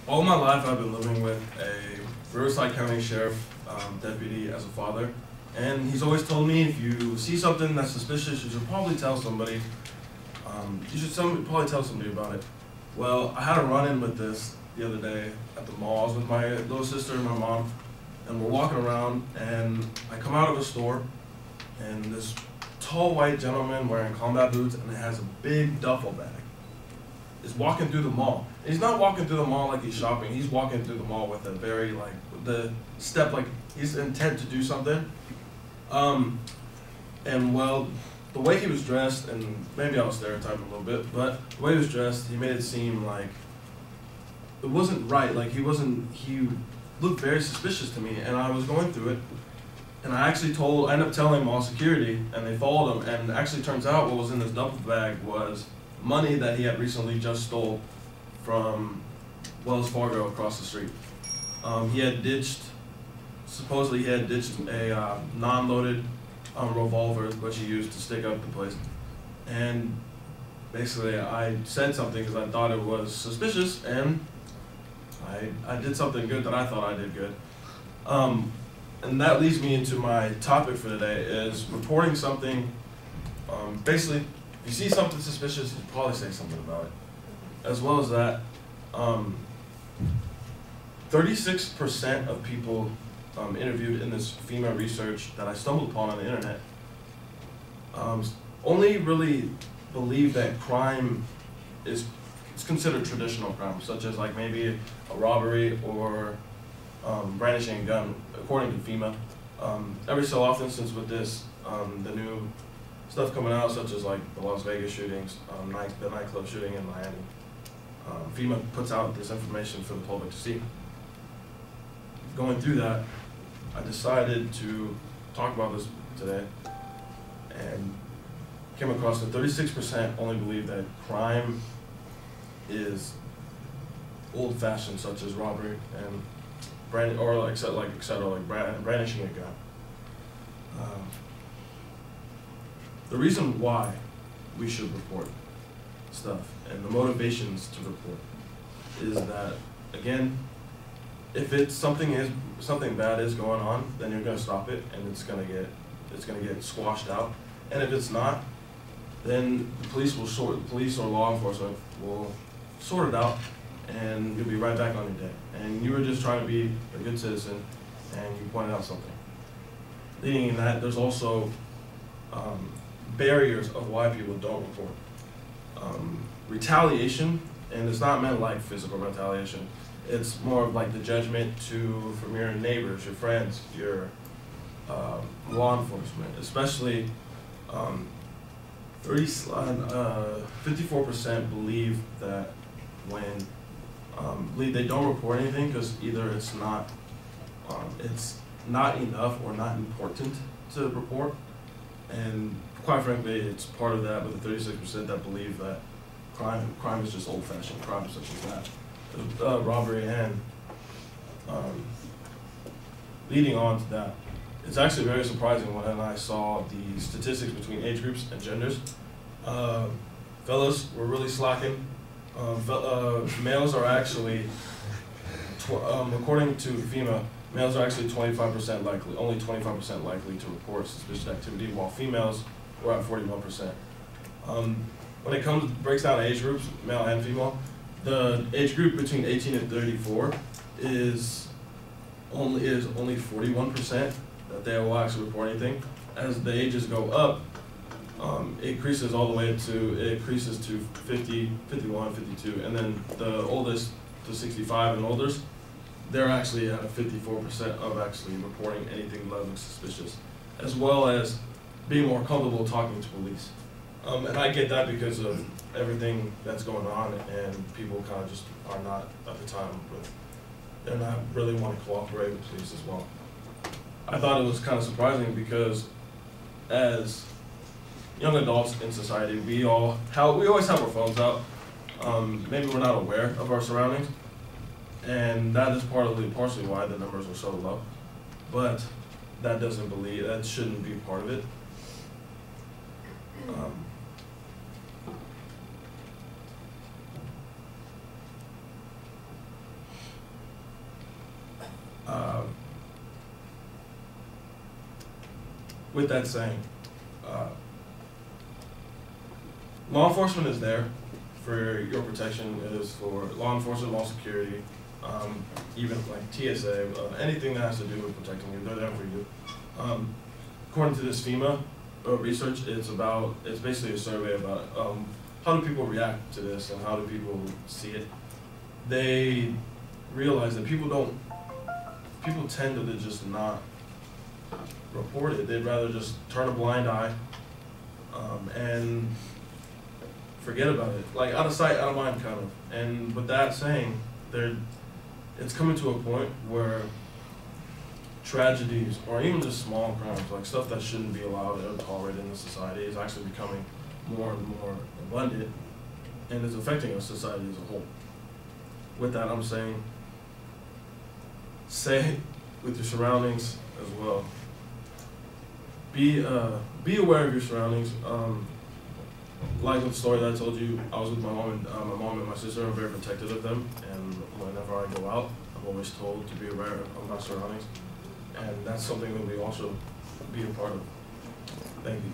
All my life I've been living with a Riverside County Sheriff deputy as a father, and he's always told me if you see something that's suspicious, you should probably tell somebody. Probably tell somebody about it. Well, I had a run-in with this the other day at the mall. I was with my little sister and my mom, and we're walking around, and I come out of a store, and this tall white gentleman wearing combat boots and has a big duffel bag is walking through the mall. And he's not walking through the mall like he's shopping. He's walking through the mall with a very, like, the step, like he's intent to do something. And well, the way he was dressed, and maybe I was stereotyping a little bit, but the way he was dressed, he made it seem like it wasn't right. Like he looked very suspicious to me, and I was going through it. And I ended up telling mall security, and they followed him, and actually turns out what was in this duffel bag was money that he had recently just stole from Wells Fargo across the street. Supposedly he had ditched a non-loaded revolver, which he used to stick up the place. And basically I said something because I thought it was suspicious, and I did something good that I thought I did good. And that leads me into my topic for today, is reporting something. Basically, if you see something suspicious, you probably say something about it. As well as that, 36% of people interviewed in this FEMA research that I stumbled upon on the internet only really believe that crime is considered traditional crime, such as like maybe a robbery or brandishing a gun, according to FEMA. Every so often, since with this, the new stuff coming out, such as like the Las Vegas shootings, the nightclub shooting in Miami, FEMA puts out this information for the public to see. Going through that, I decided to talk about this today, and came across that 36% only believe that crime is old-fashioned, such as robbery and brandishing a gun. The reason why we should report stuff and the motivations to report is that, again, if it's something bad is going on, then you're going to stop it, and it's going to get squashed out. And if it's not, then the police or law enforcement will sort it out, and you'll be right back on your day. And you were just trying to be a good citizen, and you pointed out something. Leading in that, there's also barriers of why people don't report. Retaliation, and it's not meant like physical retaliation. It's more of like the judgment from your neighbors, your friends, your law enforcement, especially 54% believe that when they don't report anything because either it's not enough or not important to report, and quite frankly, it's part of that with the 36% that believe that crime is just old-fashioned crime such as that. Robbery, and leading on to that, it's actually very surprising when I saw the statistics between age groups and genders. Fellas, we're really slacking. Males are actually, according to FEMA, males are actually 25% likely, only 25% likely to report suspicious activity, while females were at 41%. When it breaks down age groups, male and female, the age group between 18 and 34 is only 41% that they will actually report anything. As the ages go up, it increases all the way to 50, 51, 52, and then the oldest to 65 and older, they're actually at a 54% of actually reporting anything that looks suspicious, as well as being more comfortable talking to police. And I get that because of everything that's going on, and people kind of just are not at the time, but they're not really want to cooperate with police as well. I thought it was kind of surprising because as young adults in society, we always have our phones out. Maybe we're not aware of our surroundings, and that is partially why the numbers are so low. But that shouldn't be part of it. with that saying, law enforcement is there for your protection. It is for law enforcement, law security, even like TSA, anything that has to do with protecting you, they're there for you. According to this FEMA research, it's basically a survey about how do people react to this and how do people see it. They realize that people tend to just not report it. They'd rather just turn a blind eye and forget about it. Like out of sight, out of mind kind of. And with that saying, it's coming to a point where tragedies, or even just small crimes, like stuff that shouldn't be allowed or tolerated in the society, is actually becoming more and more abundant, and is affecting our society as a whole. With that, I'm saying, say with your surroundings as well. Be aware of your surroundings. Like the story that I told you, I was with my mom and my sister. I'm very protective of them, and whenever I go out, I'm always told to be aware of my surroundings. And that's something that we also be a part of. Thank you.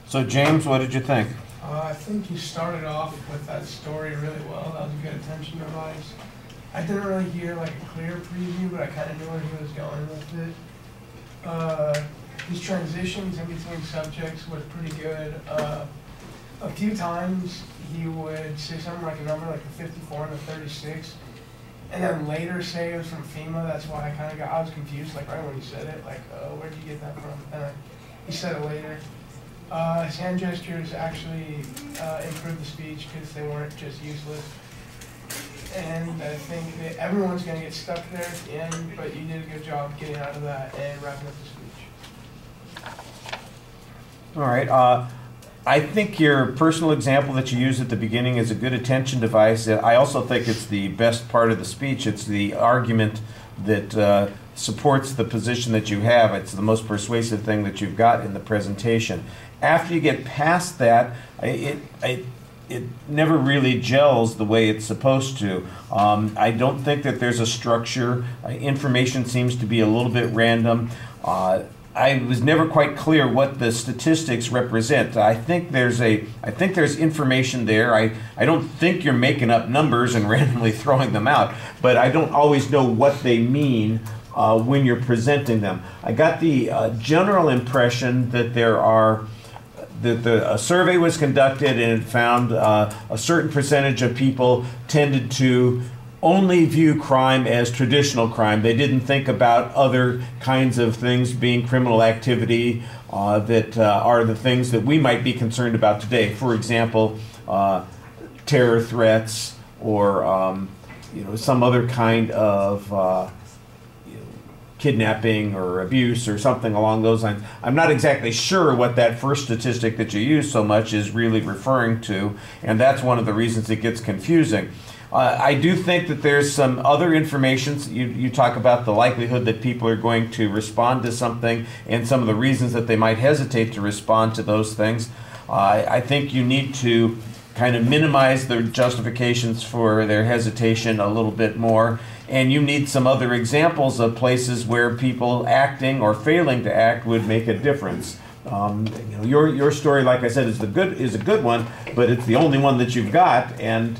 So James, what did you think? I think you started off with that story really well. That was a good attention device. I didn't really hear like a clear preview, but I kind of knew where he was going with it. His transitions in between subjects was pretty good. A few times he would say something like a number like the 54 and the 36, and then later say it was from FEMA. That's why I was confused, like right when he said it, like, where'd you get that from? And he said it later. His hand gestures actually improved the speech because they weren't just useless. And I think that everyone's going to get stuck there at the end, but you did a good job getting out of that and wrapping up the speech. All right. I think your personal example that you used at the beginning is a good attention device. I also think it's the best part of the speech. It's the argument that supports the position that you have. It's the most persuasive thing that you've got in the presentation. After you get past that, it never really gels the way it's supposed to. I don't think that there's a structure. Information seems to be a little bit random. I was never quite clear what the statistics represent. I think there's information there. I don't think you're making up numbers and randomly throwing them out, but I don't always know what they mean when you're presenting them. I got the general impression that a survey was conducted and it found a certain percentage of people tended to only view crime as traditional crime. They didn't think about other kinds of things being criminal activity that are the things that we might be concerned about today. For example, terror threats or some other kind of kidnapping or abuse or something along those lines. I'm not exactly sure what that first statistic that you use so much is really referring to, and that's one of the reasons it gets confusing. I do think that there's some other information. You talk about the likelihood that people are going to respond to something and some of the reasons that they might hesitate to respond to those things. I think you need to kind of minimize the justifications for their hesitation a little bit more. And you need some other examples of places where people acting or failing to act would make a difference. Your story, like I said, is a good one, but it's the only one that you've got. And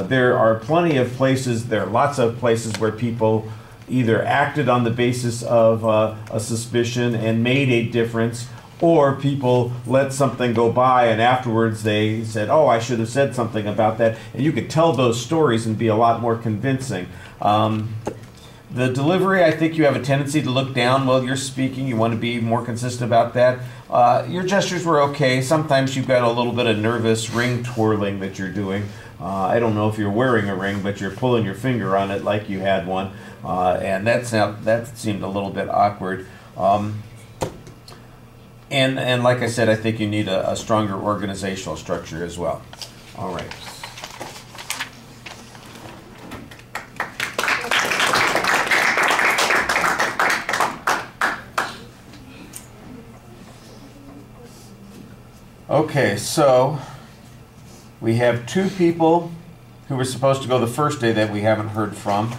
there are plenty of places. There are lots of places where people either acted on the basis of a suspicion and made a difference, or people let something go by and afterwards they said, "Oh, I should have said something about that." And you could tell those stories and be a lot more convincing. The delivery, I think you have a tendency to look down while you're speaking. You want to be more consistent about that. Your gestures were okay. Sometimes you've got a little bit of nervous ring twirling that you're doing. I don't know if you're wearing a ring, but you're pulling your finger on it like you had one, and that seemed a little bit awkward. And like I said, I think you need a stronger organizational structure as well. All right. Okay, so we have 2 people who were supposed to go the first day that we haven't heard from,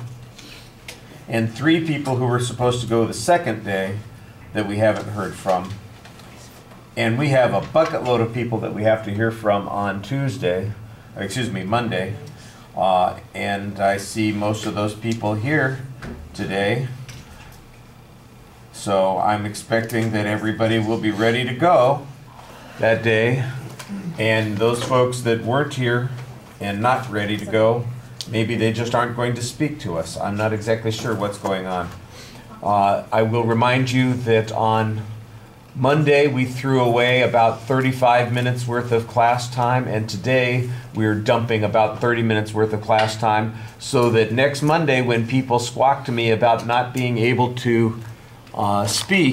and 3 people who were supposed to go the second day that we haven't heard from. And we have a bucket load of people that we have to hear from on Monday. And I see most of those people here today. So I'm expecting that everybody will be ready to go that day. And those folks that weren't here and not ready to go, maybe they just aren't going to speak to us. I'm not exactly sure what's going on. I will remind you that on Monday we threw away about 35 minutes worth of class time, and today we're dumping about 30 minutes worth of class time, so that next Monday when people squawk to me about not being able to speak,